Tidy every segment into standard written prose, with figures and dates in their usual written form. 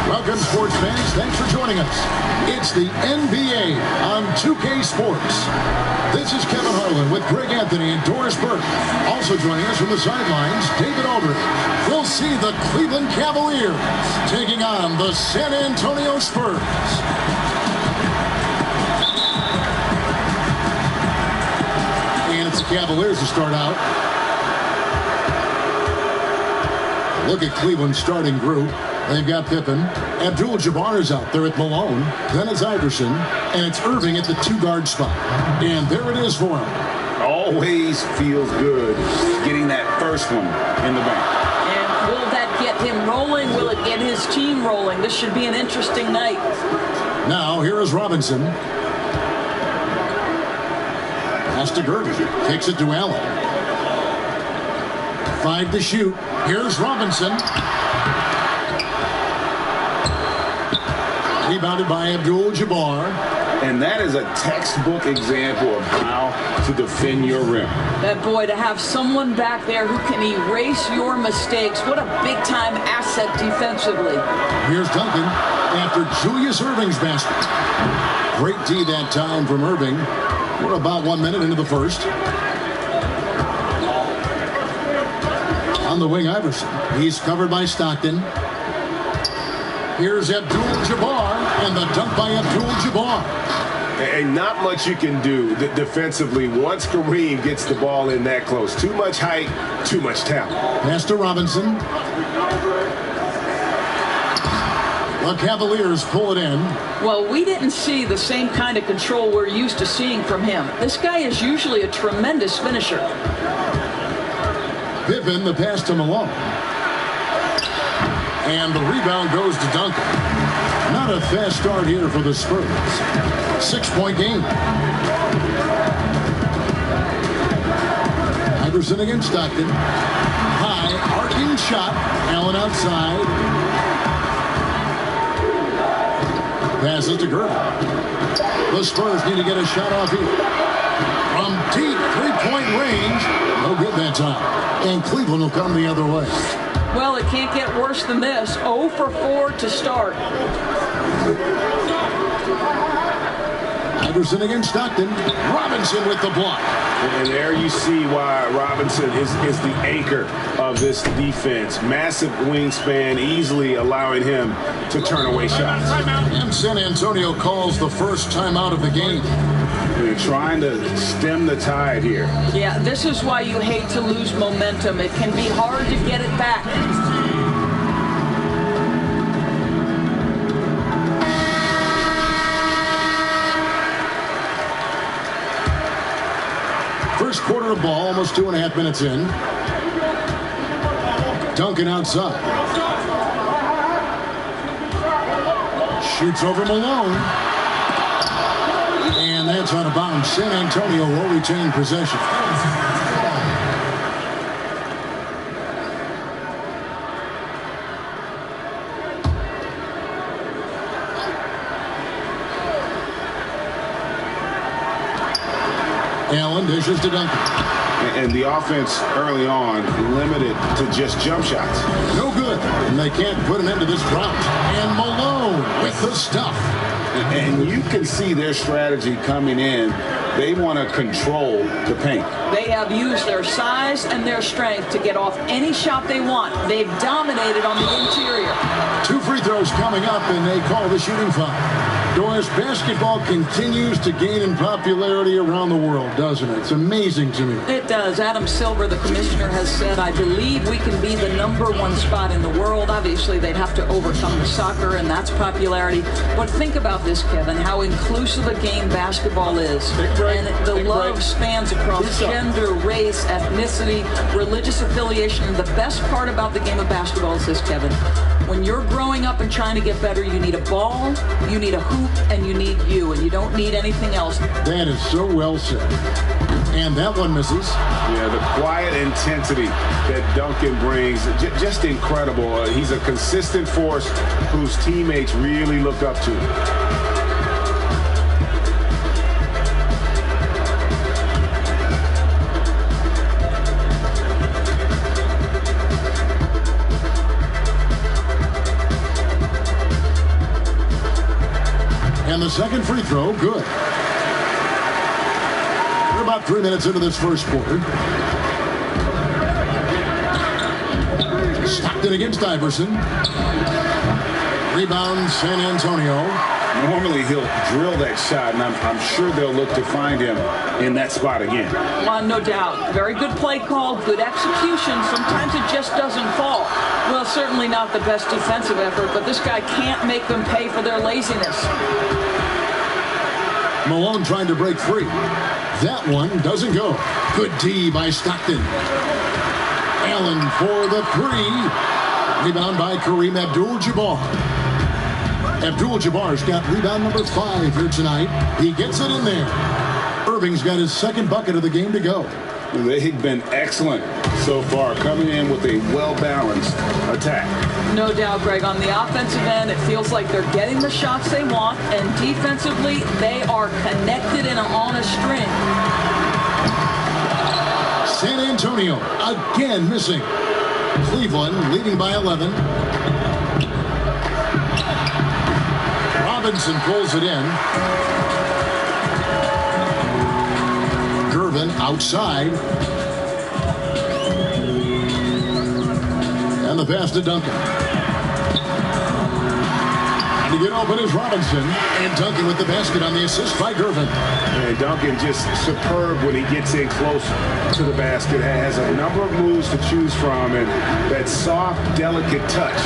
Welcome, sports fans. Thanks for joining us. It's the NBA on 2K Sports. This is Kevin Harlan with Greg Anthony and Doris Burke. Also joining us from the sidelines, David Aldridge. We'll see the Cleveland Cavaliers taking on the San Antonio Spurs. And it's the Cavaliers to start out. Look at Cleveland's starting group. They've got Pippen. Abdul-Jabbar is out there at Malone. Then it's Iverson. And it's Irving at the two-guard spot. And there it is for him. Always feels good getting that first one in the bank. And will that get him rolling? Will it get his team rolling? This should be an interesting night. Now, here is Robinson. Pass to Gertie. Kicks it to Allen. 5 to shoot. Here's Robinson. Rebounded by Abdul-Jabbar. And that is a textbook example of how to defend your rim. That boy, to have someone back there who can erase your mistakes, what a big-time asset defensively. Here's Duncan after Julius Irving's basket. Great D that time from Irving. We're about 1 minute into the first. On the wing, Iverson. He's covered by Stockton. Here's Abdul-Jabbar, and the dunk by Abdul-Jabbar. And not much you can do defensively once Kareem gets the ball in that close. Too much height, too much talent. Pass to Robinson. The Cavaliers pull it in. Well, we didn't see the same kind of control we're used to seeing from him. This guy is usually a tremendous finisher. Pippen, the pass to Malone. And the rebound goes to Duncan. Not a fast start here for the Spurs. 6-point game. Iverson against Stockton. High, arcing shot. Allen outside. Passes to Gertie. The Spurs need to get a shot off here. From deep three-point range. No good that time. And Cleveland will come the other way. Well, it can't get worse than this. 0 for 4 to start. Iverson against Stockton. Robinson with the block. And there you see why Robinson is the anchor of this defense. Massive wingspan, easily allowing him to turn away shots. And San Antonio calls the first timeout of the game. They're trying to stem the tide here. Yeah, this is why you hate to lose momentum. It can be hard to get it back. First quarter of ball, almost 2.5 minutes in. Duncan outside. Shoots over Malone. And that's out of bounds. San Antonio will retain possession. Allen dishes to Duncan. And the offense early on limited to just jump shots. No good. And they can't put an end to this drought. And Malone with the stuff. And you can see their strategy coming in. They want to control the paint. They have used their size and their strength to get off any shot they want. They've dominated on the interior. 2 free throws coming up, and they call the shooting foul. Doris, basketball continues to gain in popularity around the world, doesn't it? It's amazing to me. It does. Adam Silver, the commissioner, has said, I believe we can be the #1 spot in the world. Obviously, they'd have to overcome the soccer, and that's popularity. But think about this, Kevin, how inclusive a game basketball is. And the love spans across gender, race, ethnicity, religious affiliation. And the best part about the game of basketball is this, Kevin. When you're growing up and trying to get better, you need a ball, you need a hoop, and you need you, and you don't need anything else. That is so well said. And that one misses. Yeah, the quiet intensity that Duncan brings, just incredible. He's a consistent force whose teammates really look up to. And the second free throw, good. We're about 3 minutes into this first quarter. Stockton against Iverson. Rebound, San Antonio. Normally he'll drill that shot, and I'm sure they'll look to find him in that spot again. No doubt. Very good play call, good execution. Sometimes it just doesn't fall. Well, certainly not the best defensive effort, but this guy can't make them pay for their laziness. Malone trying to break free. That one doesn't go. Good D by Stockton. Allen for the three. Rebound by Kareem Abdul-Jabbar. Abdul-Jabbar's got rebound number 5 here tonight. He gets it in there. Irving's got his second bucket of the game to go. They've been excellent so far, coming in with a well-balanced attack. No doubt, Greg. On the offensive end, it feels like they're getting the shots they want, and defensively, they are connected and on a string. San Antonio again missing. Cleveland leading by 11. Robinson pulls it in. Gervin outside. And the pass to Duncan. And to get open is Robinson. And Duncan with the basket on the assist by Gervin. And Duncan just superb when he gets in close to the basket. Has a number of moves to choose from, and that soft, delicate touch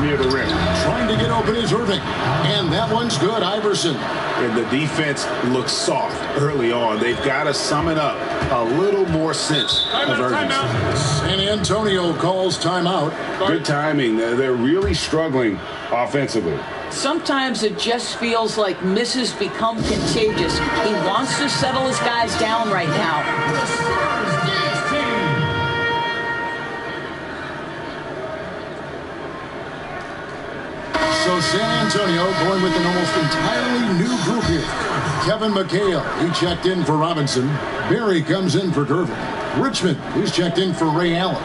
near the rim. Trying to get open is Irving. And that one's good, Iverson. And the defense looks soft early on. They've got to sum it up. A little more sense of urgency. San Antonio calls timeout. Good timing. They're really struggling offensively. Sometimes it just feels like misses become contagious. He wants to settle his guys down right now. So San Antonio going with an almost entirely new group here. Kevin McHale, he checked in for Robinson. Barry comes in for Gervin. Richmond, he's checked in for Ray Allen.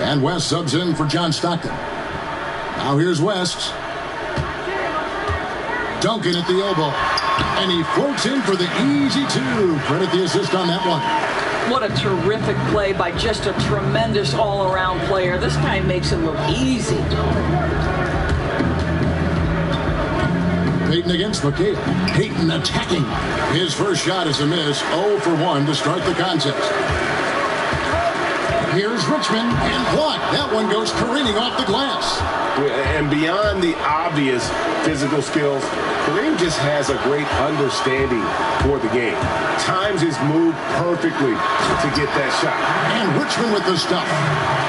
And West subs in for John Stockton. Now here's West. Duncan at the elbow. And he floats in for the easy two. Credit the assist on that one. What a terrific play by just a tremendous all-around player. This guy makes it look easy. Payton against McHale. Payton attacking. His first shot is a miss. 0 for 1 to start the contest. Here's Richmond and blocked. That one goes careening off the glass. And beyond the obvious physical skills, Kareem just has a great understanding for the game. Times his move perfectly to get that shot. And Richmond with the stuff.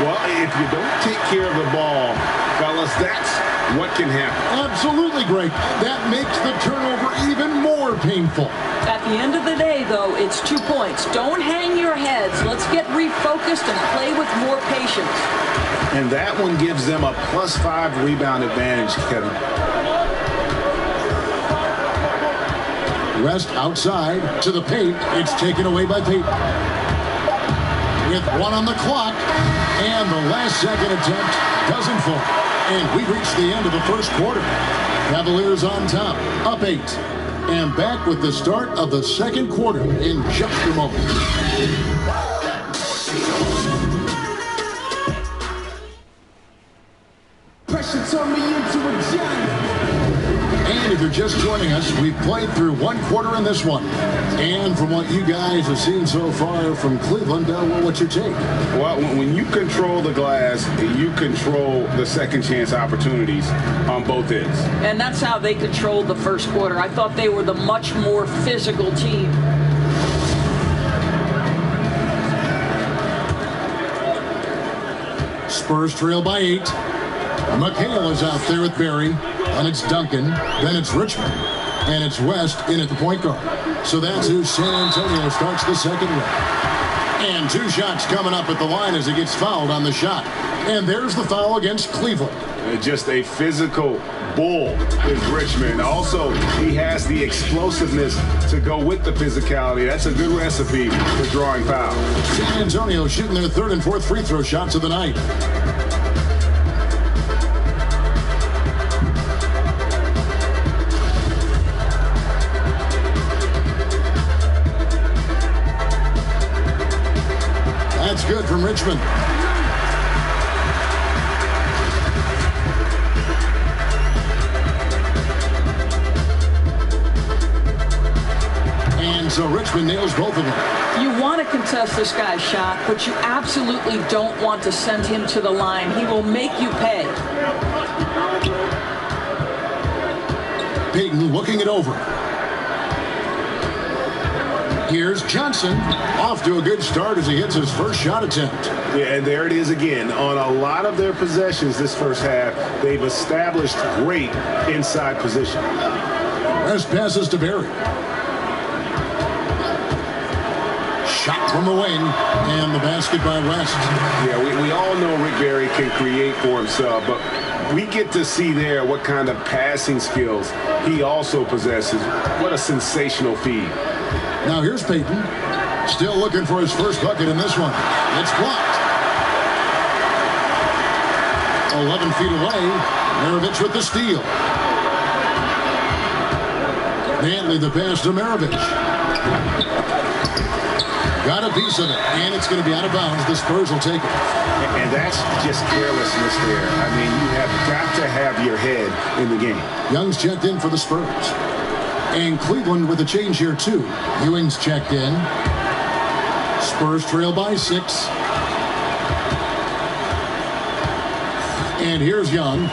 Well, if you don't take care of the ball, fellas, that's what can happen. Absolutely great. That makes the turnover even more painful. At the end of the day, though, it's 2 points. Don't hang your heads. Let's get refocused and play with more patience. And that one gives them a +5 rebound advantage, Kevin. West outside to the paint. It's taken away by Payton. With 1 on the clock, and the last second attempt doesn't fall. And we reach the end of the first quarter. Cavaliers on top, up 8. And back with the start of the second quarter in just a moment. Pressure turned me into a giant. And if you're just joining us, we've played through 1 quarter in this one. And from what you guys have seen so far from Cleveland, what's your take? Well, when you control the glass, you control the second chance opportunities on both ends. And that's how they controlled the first quarter. I thought they were the much more physical team. Spurs trail by 8. McHale is out there with Barry. And it's Duncan. Then it's Richmond. And it's West in at the point guard. So that's who San Antonio starts the second with. And 2 shots coming up at the line as he gets fouled on the shot. And there's the foul against Cleveland. Just a physical bull is Richmond. Also, he has the explosiveness to go with the physicality. That's a good recipe for drawing fouls. San Antonio shooting their 3rd and 4th free throw shots of the night. Richmond. And so Richmond nails both of them. You want to contest this guy's shot, but you absolutely don't want to send him to the line. He will make you pay. Payton looking it over. Here's Johnson, off to a good start as he hits his first shot attempt. Yeah, and there it is again. On a lot of their possessions this first half, they've established great inside position. West passes to Barry. Shot from the wing, and the basket by West. Yeah, we all know Rick Barry can create for himself, but we get to see there what kind of passing skills he also possesses. What a sensational feed. Now here's Payton, still looking for his first bucket in this one. It's blocked. 11 feet away, Maravich with the steal. Manley the pass to Maravich. Got a piece of it, and it's going to be out of bounds. The Spurs will take it. And that's just carelessness there. I mean, you have got to have your head in the game. Young's checked in for the Spurs. And Cleveland with a change here, too. Ewing's checked in. Spurs trail by 6. And here's Young.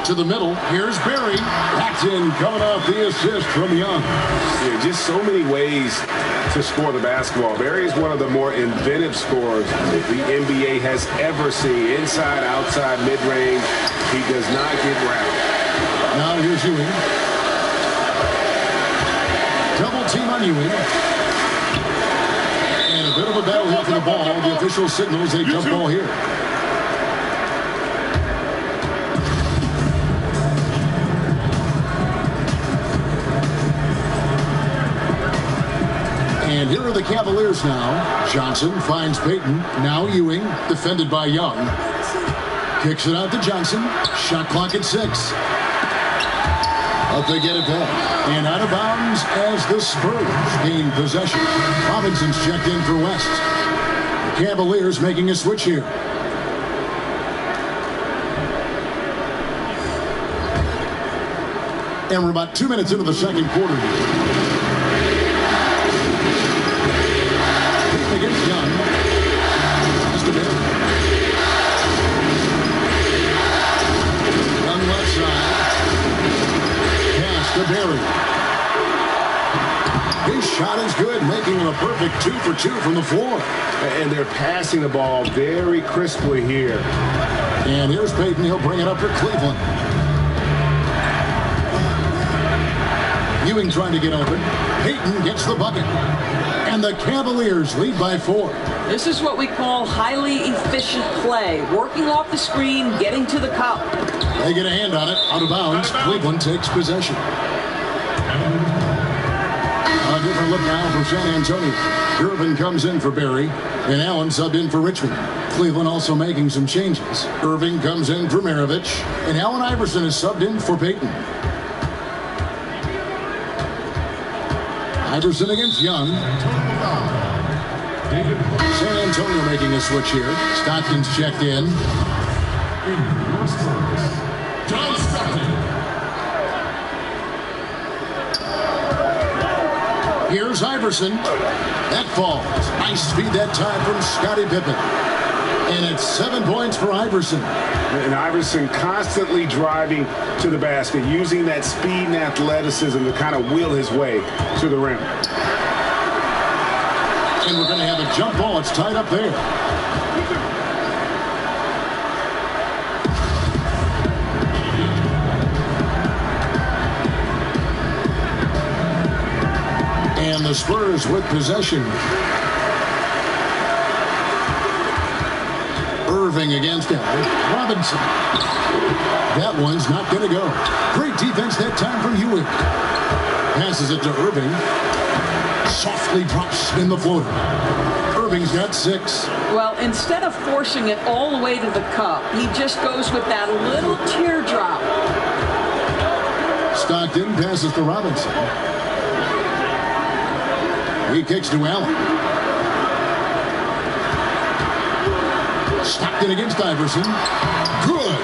To the middle. Here's Barry. That's in, coming off the assist from Young. Yeah, just so many ways to score the basketball. Barry is one of the more inventive scorers the NBA has ever seen. Inside, outside, mid-range. He does not get round. Now here's Ewing. Double team on Ewing. And a bit of a battle here for the ball. The official signals a jump ball here. And here are the Cavaliers now. Johnson finds Payton. Now Ewing, defended by Young. Kicks it out to Johnson. Shot clock at 6. But they get it back. And out of bounds as the Spurs gain possession. Robinson's checked in for West. The Cavaliers making a switch here. And we're about 2 minutes into the second quarter here. Against Young. Pass to Barry. Young left side. Pass to Barry. His shot is good, making it a perfect 2 for 2 from the floor. And they're passing the ball very crisply here. And here's Payton. He'll bring it up for Cleveland. Ewing trying to get open. Payton gets the bucket. And the Cavaliers lead by 4. This is what we call highly efficient play. Working off the screen, getting to the cup. They get a hand on it. Out of bounds. Cleveland takes possession. A different look now for San Antonio. Irvin comes in for Barry. And Allen subbed in for Richmond. Cleveland also making some changes. Irving comes in for Maravich. And Allen Iverson is subbed in for Payton. Iverson against Young. San Antonio making a switch here. Stockton's checked in. John Stockton. Here's Iverson. That falls. Nice feed that time from Scottie Pippen. And it's 7 points for Iverson. And Iverson constantly driving to the basket, using that speed and athleticism to kind of wheel his way to the rim. And we're going to have a jump ball. It's tied up there. And the Spurs with possession. Irving against Allen. Robinson. That one's not going to go. Great defense that time from Ewing. Passes it to Irving. Softly drops in the floater. Irving's got 6. Well, instead of forcing it all the way to the cup, he just goes with that little teardrop. Stockton passes to Robinson. He kicks to Allen. Stopped in against Iverson. Good.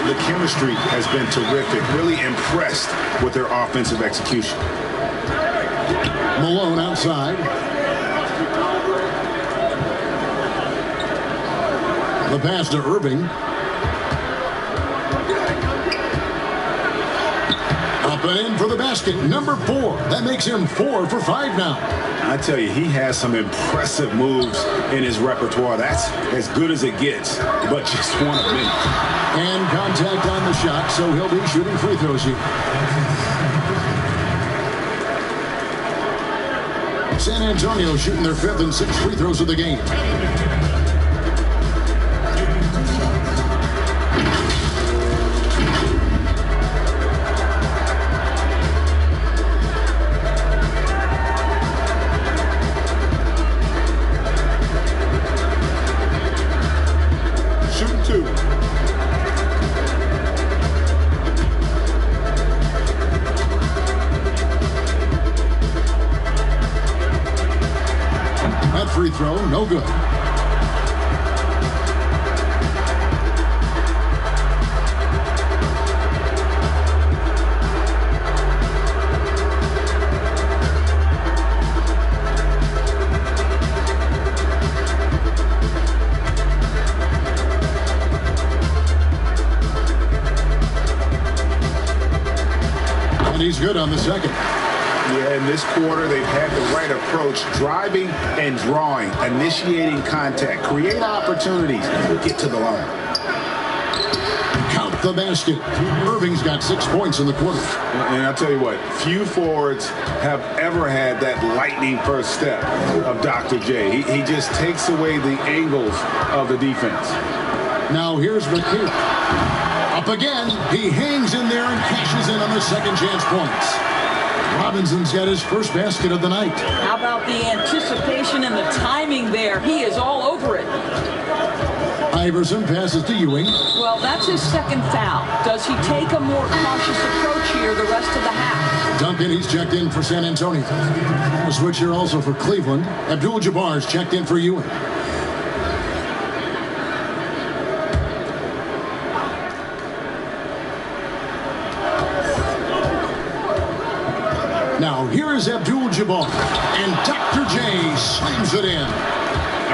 The chemistry has been terrific. Really impressed with their offensive execution. Malone outside. The pass to Irving. Up and in for the basket. Number 4. That makes him 4 for 5 now. I tell you, he has some impressive moves in his repertoire. That's as good as it gets, but just one of many. And contact on the shot, so he'll be shooting free throws here. San Antonio shooting their 5th and 6th free throws of the game. Free throw, no good. And he's good on the second. Yeah, in this quarter, they've had the right approach, driving and drawing, initiating contact, create opportunities, get to the line. Count the basket. Irving's got 6 points in the quarter. And I'll tell you what, few forwards have ever had that lightning first step of Dr. J. He just takes away the angles of the defense. Now here's McKee. Up again. He hangs in there and cashes in on the second chance points. Robinson's got his first basket of the night. How about the anticipation and the timing there? He is all over it. Iverson passes to Ewing. Well, that's his second foul. Does he take a more cautious approach here the rest of the half? Duncan, he's checked in for San Antonio. A switch here also for Cleveland. Abdul-Jabbar's checked in for Ewing. Now, here is Abdul-Jabbar, and Dr. J slams it in.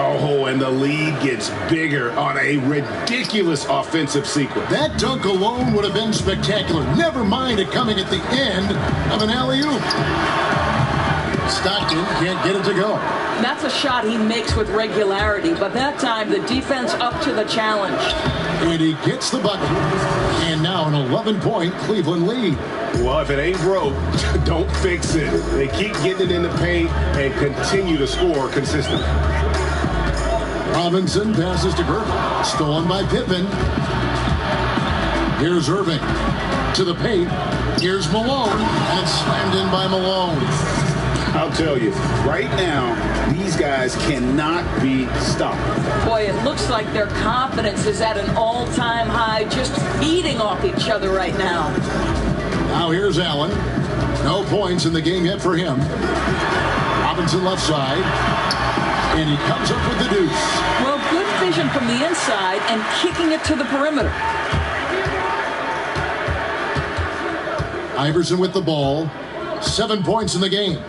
Oh, and the lead gets bigger on a ridiculous offensive sequence. That dunk alone would have been spectacular. Never mind it coming at the end of an alley-oop. Stockton can't get it to go. That's a shot he makes with regularity, but that time the defense up to the challenge. And he gets the bucket. And now an 11-point Cleveland lead. Well, if it ain't broke, don't fix it. They keep getting it in the paint and continue to score consistently. Robinson passes to Burke. Stolen by Pippen. Here's Irving. To the paint. Here's Malone. And it's slammed in by Malone. I'll tell you, right now, these guys cannot be stopped. Boy, it looks like their confidence is at an all-time high, just feeding off each other right now. Now here's Allen. No points in the game yet for him. Robinson left side. And he comes up with the deuce. Well, good vision from the inside and kicking it to the perimeter. Iverson with the ball. 7 points in the game.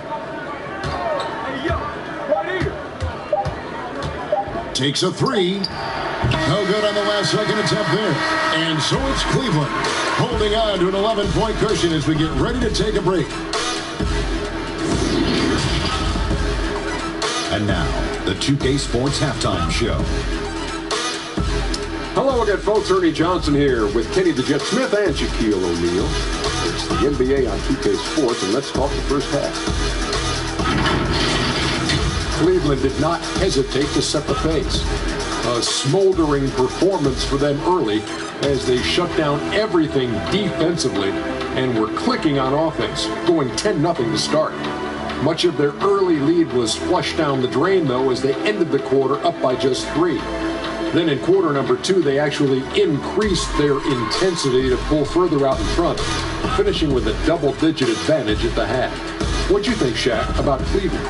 Takes a three. No good on the last second attempt there. And so it's Cleveland holding on to an 11-point cushion as we get ready to take a break. And now, the 2K Sports Halftime Show. Hello again, folks. Ernie Johnson here with Kenny the Jet Smith and Shaquille O'Neal. It's the NBA on 2K Sports, and let's talk the first half. Cleveland did not hesitate to set the pace. A smoldering performance for them early as they shut down everything defensively and were clicking on offense, going 10-0 to start. Much of their early lead was flushed down the drain, though, as they ended the quarter up by just 3. Then in quarter number 2, they actually increased their intensity to pull further out in front, finishing with a double-digit advantage at the half. What'd you think, Shaq, about Cleveland?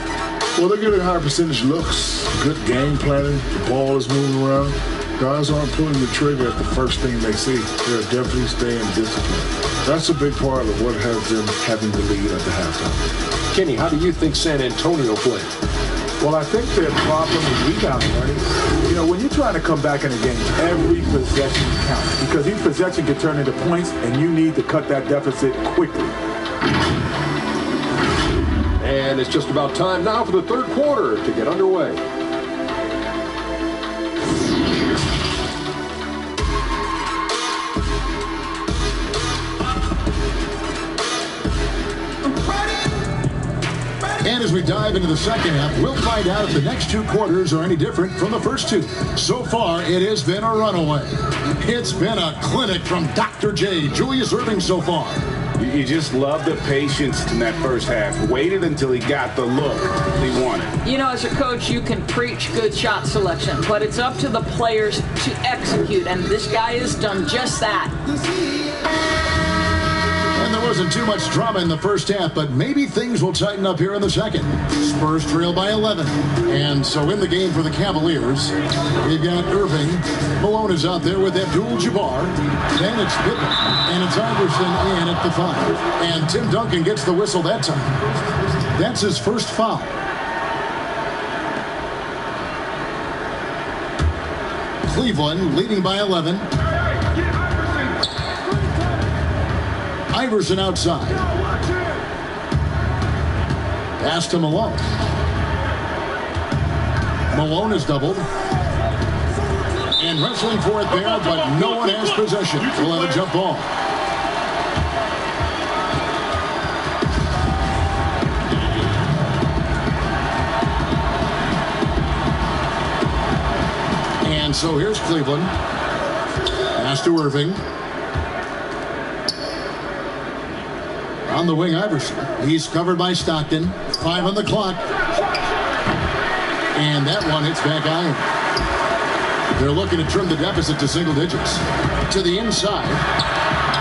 Well, they're getting high percentage looks, good game planning. The ball is moving around. Guys aren't pulling the trigger at the first thing they see. They're definitely staying disciplined. That's a big part of what has them having the lead at the halftime. Kenny, how do you think San Antonio played? Well, I think their problem is rebounding, Ernie. You know, when you're trying to come back in a game, every possession counts because each possession can turn into points, and you need to cut that deficit quickly. And it's just about time now for the third quarter to get underway. And as we dive into the second half, we'll find out if the next two quarters are any different from the first two. So far, it has been a runaway. It's been a clinic from Dr. J. Julius Erving so far. You just love the patience in that first half. Waited until he got the look he wanted. You know, as a coach, you can preach good shot selection, but it's up to the players to execute, and this guy has done just that. And there wasn't too much drama in the first half, but maybe things will tighten up here in the second. Spurs trail by 11. And so in the game for the Cavaliers, we've got Erving. Malone is out there with Abdul-Jabbar. Then it's Pippen. And it's Iverson in at the 5. And Tim Duncan gets the whistle that time. That's his first foul. Cleveland leading by 11. Iverson outside. Pass to Malone. Malone is doubled. And wrestling for it there, but no one has possession. We'll have a jump ball. And so here's Cleveland. Pass to Erving. On the wing, Iverson. He's covered by Stockton. 5 on the clock. And that one hits back iron. They're looking to trim the deficit to single digits. To the inside.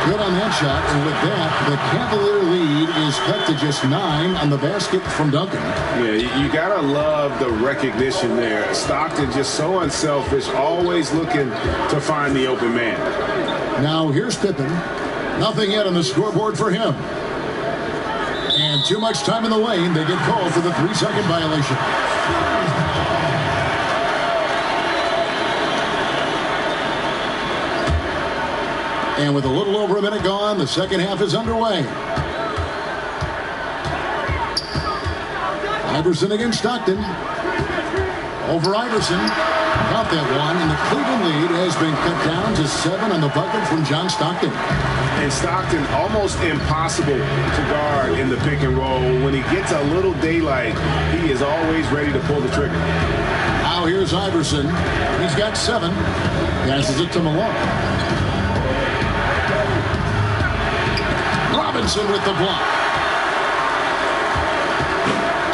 Good on that shot. And with that, the Cavalier lead is cut to just 9 on the basket from Duncan. Yeah, you got to love the recognition there. Stockton just so unselfish, always looking to find the open man. Now here's Pippen. Nothing yet on the scoreboard for him. And too much time in the lane. They get called for the 3-second violation. And with a little over a minute gone, the second half is underway. Iverson against Stockton. Over Iverson. Got that one, and the Cleveland lead has been cut down to 7 on the bucket from John Stockton. And Stockton almost impossible to guard in the pick and roll. When he gets a little daylight, he is always ready to pull the trigger. Now here's Iverson. He's got 7. Passes it to Malone. Robinson with the block.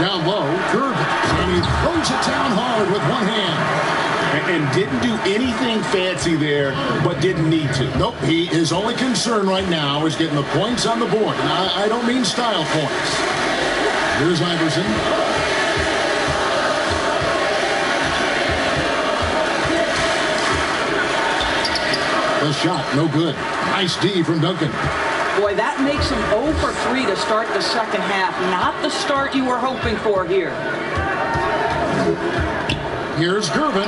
Down low, Gervin, and he throws it down hard with one hand. And didn't do anything fancy there, but didn't need to. Nope, his only concern right now is getting the points on the board. And I don't mean style points. Here's Iverson. The shot, no good. Nice D from Duncan. Boy, that makes him 0 for 3 to start the second half. Not the start you were hoping for here. Here's Gervin.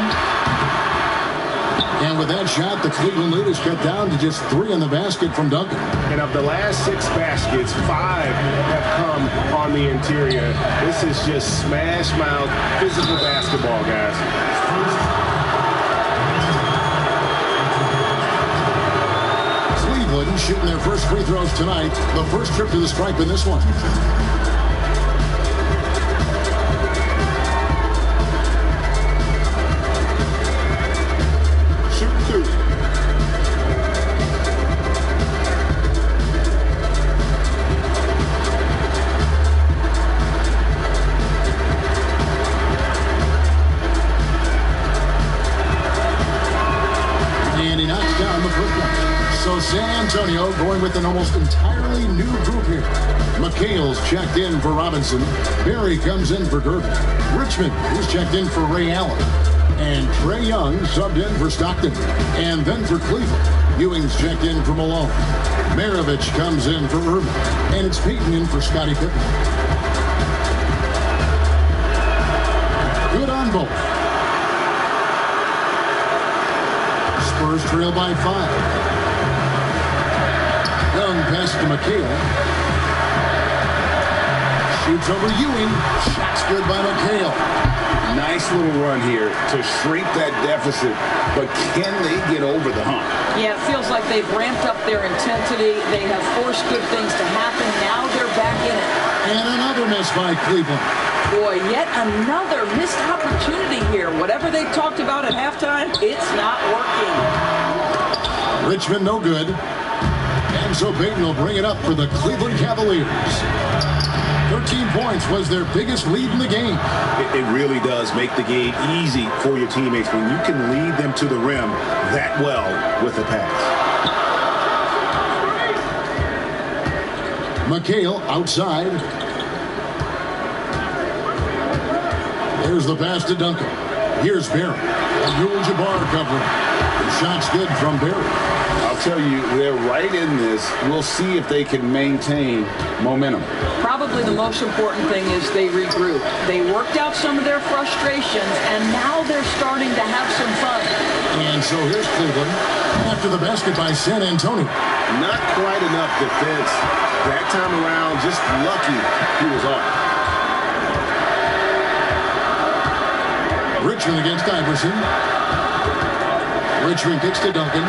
And with that shot, the Cleveland lead is cut down to just 3 in the basket from Duncan. And of the last 6 baskets, 5 have come on the interior. This is just smash mouth physical basketball, guys. Cleveland shooting their first free throws tonight. The first trip to the stripe in this one. So San Antonio going with an almost entirely new group here. McHale's checked in for Robinson. Berry comes in for Durbin. Richmond is checked in for Ray Allen. And Trey Young subbed in for Stockton. And then for Cleveland, Ewing's checked in for Malone. Maravich comes in for Urban. And it's Peyton in for Scottie Pippen. Good on both. Spurs trail by 5. Young pass to McHale. Shoots over Ewing. Shot's good by McHale. Nice little run here to shrink that deficit, but can they get over the hump? Yeah, it feels like they've ramped up their intensity. They have forced good things to happen. Now they're back in it. And another miss by Cleveland. Boy, yet another missed opportunity here. Whatever they talked about at halftime, it's not working. Richmond no good. And so Peyton will bring it up for the Cleveland Cavaliers. 13 points was their biggest lead in the game. It really does make the game easy for your teammates when you can lead them to the rim that well with a pass. McHale outside. There's the pass to Duncan. Here's Berry. Abdul-Jabbar covering. The shot's good from Berry. I'll tell you, they're right in this. We'll see if they can maintain momentum. Probably the most important thing is they regroup. They worked out some of their frustrations, and now they're starting to have some fun. And so here's Cleveland after the basket by San Antonio. Not quite enough defense that time around. Just lucky he was off. Richmond against Iverson. Richmond kicks to Duncan.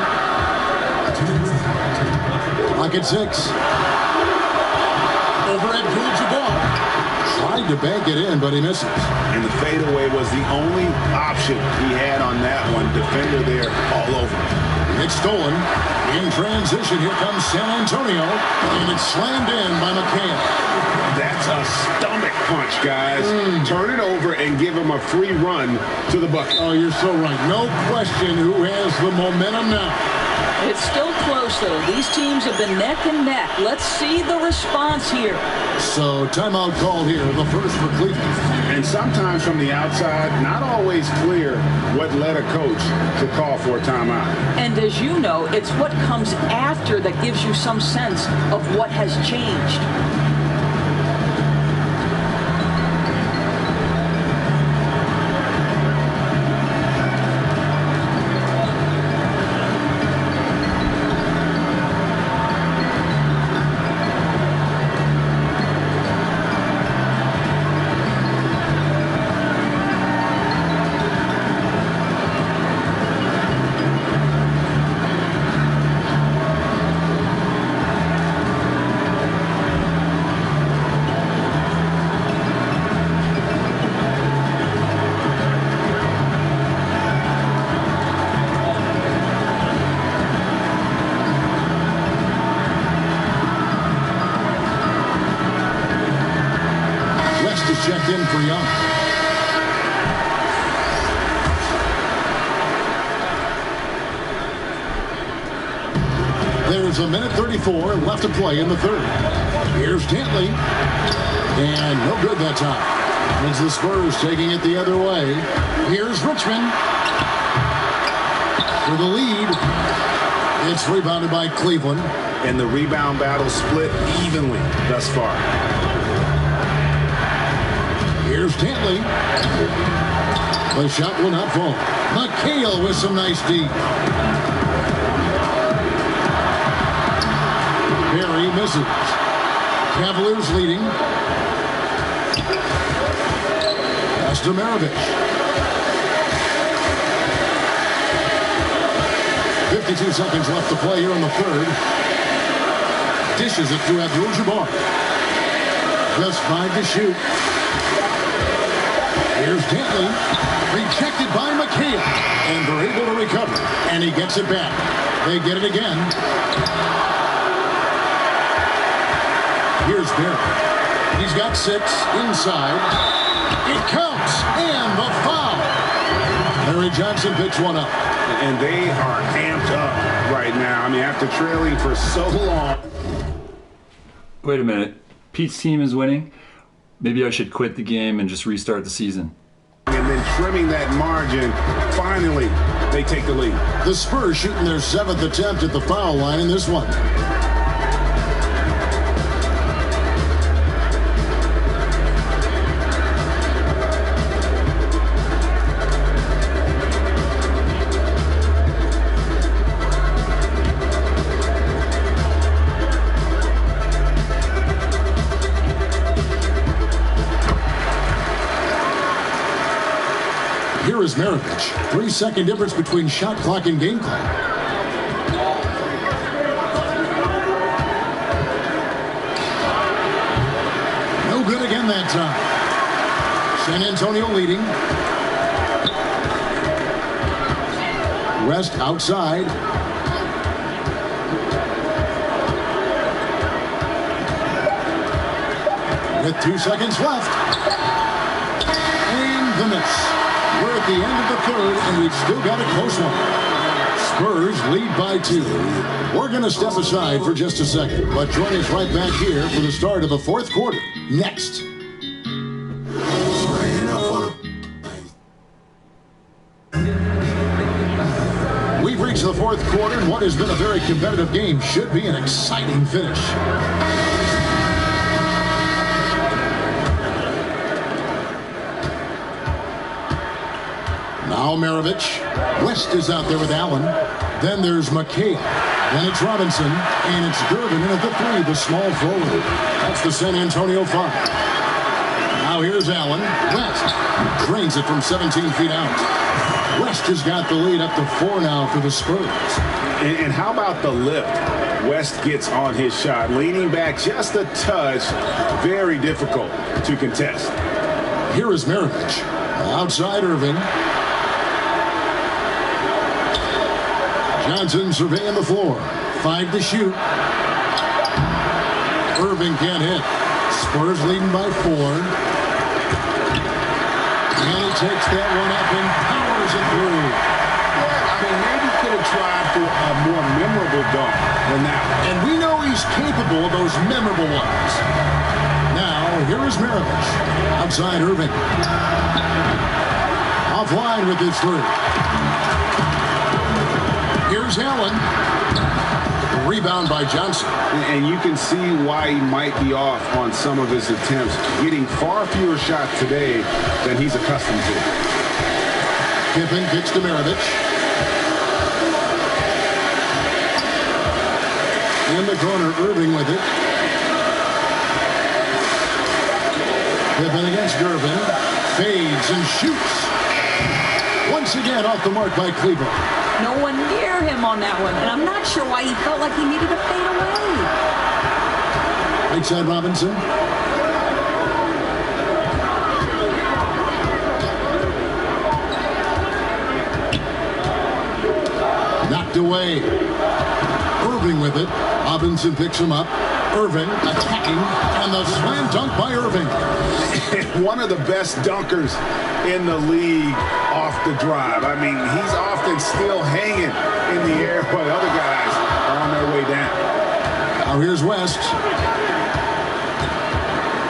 Clock at 6. Over at Abdul-Jabbar. Tried to bank it in, but he misses. And the fadeaway was the only option he had on that one. Defender there all over. It's stolen. In transition, here comes San Antonio. And it's slammed in by McHale. That's a stomach punch, guys. Turn it over and give him a free run to the bucket. Oh, you're so right. No question who has the momentum now. It's still close, though. These teams have been neck and neck. Let's see the response here. So timeout called here, the first for Cleveland. And sometimes from the outside, not always clear what led a coach to call for a timeout. And as you know, it's what comes after that gives you some sense of what has changed. Checked in for Young. There's a minute 34 left to play in the third. Here's Dantley. And no good that time. It's the Spurs taking it the other way. Here's Richmond. For the lead. It's rebounded by Cleveland. And the rebound battle split evenly thus far. Here's Dantley. The shot will not fall. McHale with some nice D. Berry misses. Cavaliers leading. Pass to Maravich. 52 seconds left to play here in the third. Dishes it to Abdul-Jabbar. Just 5 to shoot. Here's Dantley, rejected by McHale, and they're able to recover, and he gets it back. They get it again. Here's Berry. He's got 6 inside. It counts, and the foul. Larry Johnson picks one up. And they are amped up right now. I mean, after trailing for so long. Wait a minute. Pete's team is winning? Maybe I should quit the game and just restart the season. And then trimming that margin, finally, they take the lead. The Spurs shooting their 7th attempt at the foul line in this one. Here is Maravich. 3-second difference between shot clock and game clock. No good again that time. San Antonio leading. West outside. With 2 seconds left. And the miss. We're at the end of the third, and we've still got a close one. Spurs lead by 2. We're going to step aside for just a second, but join us right back here for the start of the fourth quarter. Next. We've reached the fourth quarter, and what has been a very competitive game should be an exciting finish. Now Maravich. West is out there with Allen. Then there's McHale. Then it's Robinson. And it's Durbin in at the 3, the small forward. That's the San Antonio 5. Now here's Allen. West drains it from 17 feet out. West has got the lead up to 4 now for the Spurs. And how about the lift? West gets on his shot, leaning back just a touch. Very difficult to contest. Here is Maravich. Outside Irving. Johnson surveying the floor. 5 to shoot. Irving can't hit. Spurs leading by 4. And he takes that one up and powers it through. Yeah, I mean, maybe could have tried for a more memorable dunk than that. And we know he's capable of those memorable ones. Now, here is Maravich. Outside Irving. Offline with his 3. Here's Allen. Rebound by Johnson. And you can see why he might be off on some of his attempts, getting far fewer shots today than he's accustomed to. Pippen kicks to Maravich. In the corner, Irving with it. Pippen against Durbin. Fades and shoots. Once again off the mark by Cleveland. No one near him on that one, and I'm not sure why he felt like he needed to fade away. Right side Robinson. Knocked away. Irving with it. Robinson picks him up. Irving attacking, and the slam dunk by Irving. One of the best dunkers in the league off the drive. I mean, he's often still hanging in the air while other guys are on their way down. Now here's West.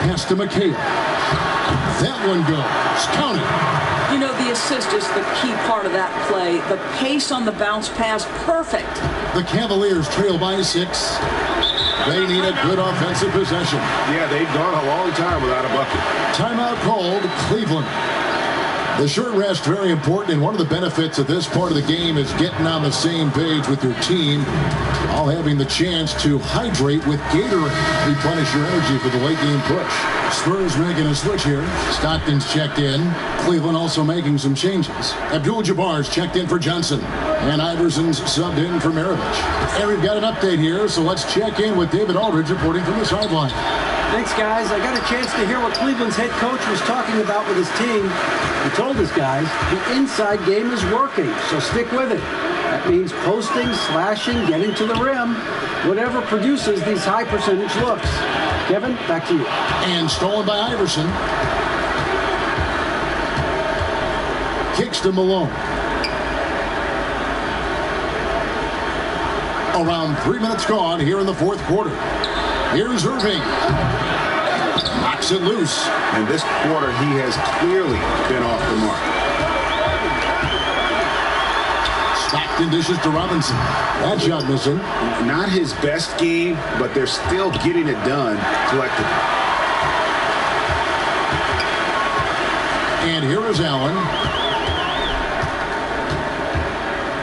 Pass to McHale. That one goes. Counted. You know, the assist is the key part of that play. The pace on the bounce pass, perfect. The Cavaliers trail by 6. They need a good offensive possession. Yeah, they've gone a long time without a bucket. Timeout called, Cleveland. The short rest, very important, and one of the benefits of this part of the game is getting on the same page with your team, all having the chance to hydrate with Gatorade, replenish your energy for the late game push. Spurs making a switch here. Stockton's checked in. Cleveland also making some changes. Abdul-Jabbar's checked in for Johnson. And Iverson's subbed in for Maravich. And we've got an update here, so let's check in with David Aldridge reporting from the sideline. Thanks, guys. I got a chance to hear what Cleveland's head coach was talking about with his team. He told his guys the inside game is working, so stick with it. That means posting, slashing, getting to the rim, whatever produces these high percentage looks. Kevin, back to you. And stolen by Iverson. Kicks to Malone. Around 3 minutes gone here in the fourth quarter. Here's Irving. Knocks it loose. And this quarter, he has clearly been off the mark. Stockton dishes to Robinson. That shot missing. Not his best game, but they're still getting it done collectively. And here is Allen.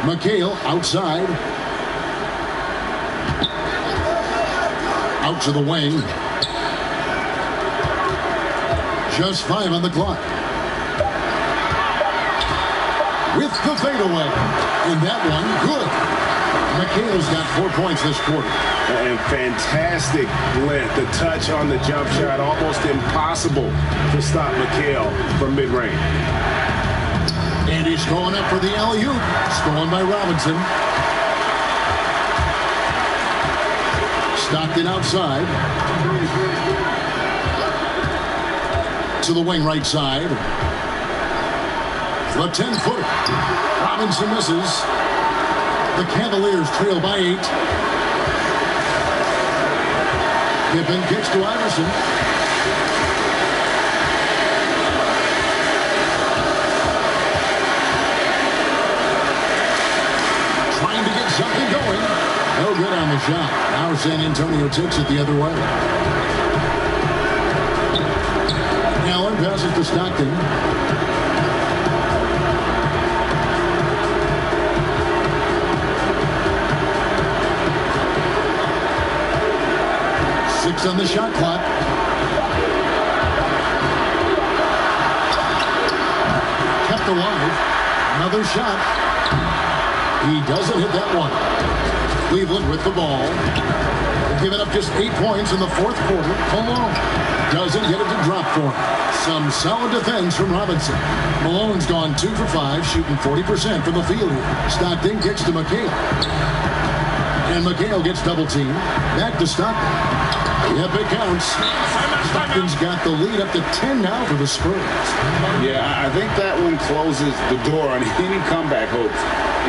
McHale outside. Out to the wing. Just 5 on the clock. With the fadeaway. And that one, good. McHale's got 4 points this quarter. And fantastic length. The touch on the jump shot, almost impossible to stop McHale from mid-range. And he's going up for the alley-oop. Stolen by Robinson. Stockton outside. To the wing right side. The 10-footer. Robinson misses. The Cavaliers trail by 8. Pippen kicks to Iverson. Trying to get something going. No good on the shot. Now San Antonio takes it the other way. Allen passes to Stockton. On the shot clock. Kept alive. Another shot. He doesn't hit that one. Cleveland with the ball. Giving up just 8 points in the fourth quarter alone. Doesn't get it to drop for him. Some solid defense from Robinson. Malone's gone 2 for 5, shooting 40% from the field here. Stockton kicks to McHale. And McHale gets double teamed. Back to Stockton. Yep, it counts. Stockton's got the lead up to 10 now for the Spurs. Yeah, I think that one closes the door on any comeback hopes.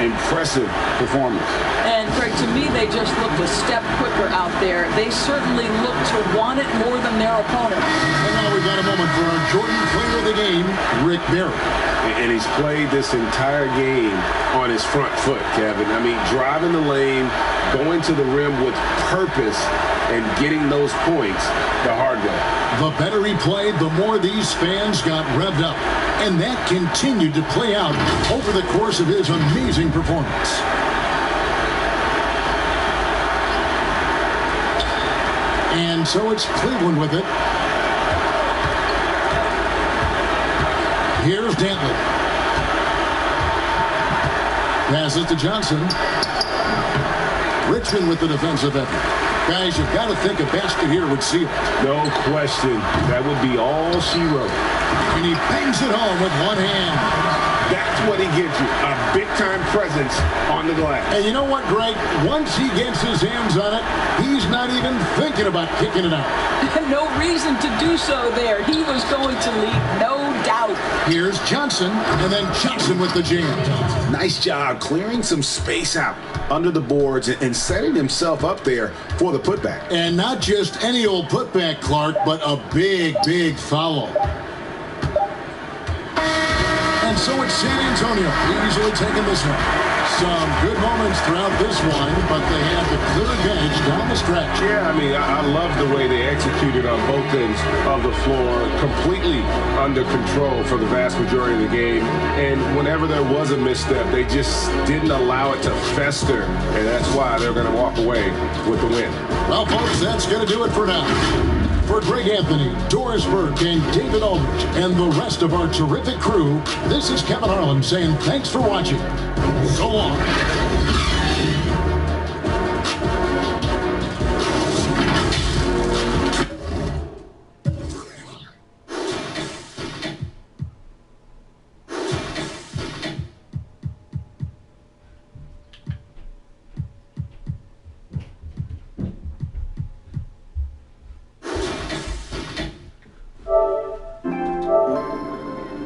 Impressive performance. And, Greg, to me, they just looked a step quicker out there. They certainly look to want it more than their opponent. And now we've got a moment for our Jordan player of the game, Rick Barry. And he's played this entire game on his front foot, Kevin. I mean, driving the lane, going to the rim with purpose, and getting those points the hard way. The better he played, the more these fans got revved up. And that continued to play out over the course of his amazing performance. And so it's Cleveland with it. Here's Dantley. Passes to Johnson. Richmond with the defensive effort. Guys, you've got to think a basket here would seal it. No question. That would be all she wrote. And he bangs it home with one hand. That's what he gives you, a big-time presence on the glass. And you know what, Greg? Once he gets his hands on it, he's not even thinking about kicking it out. No reason to do so there. He was going to lead, no doubt. Here's Johnson, and then Johnson with the jam. Nice job clearing some space out under the boards and setting himself up there for the putback. And not just any old putback, Clark, but a big, big foul. And so it's San Antonio easily taking this one. Some good moments throughout this one, but they have the clear advantage down the stretch. Yeah, I mean, I love the way they executed on both ends of the floor, completely under control for the vast majority of the game. And whenever there was a misstep, they just didn't allow it to fester, and that's why they're going to walk away with the win. Well, folks, that's going to do it for now. For Greg Anthony, Doris Burke, and David Aldrich, and the rest of our terrific crew, this is Kevin Harlan saying thanks for watching. So long.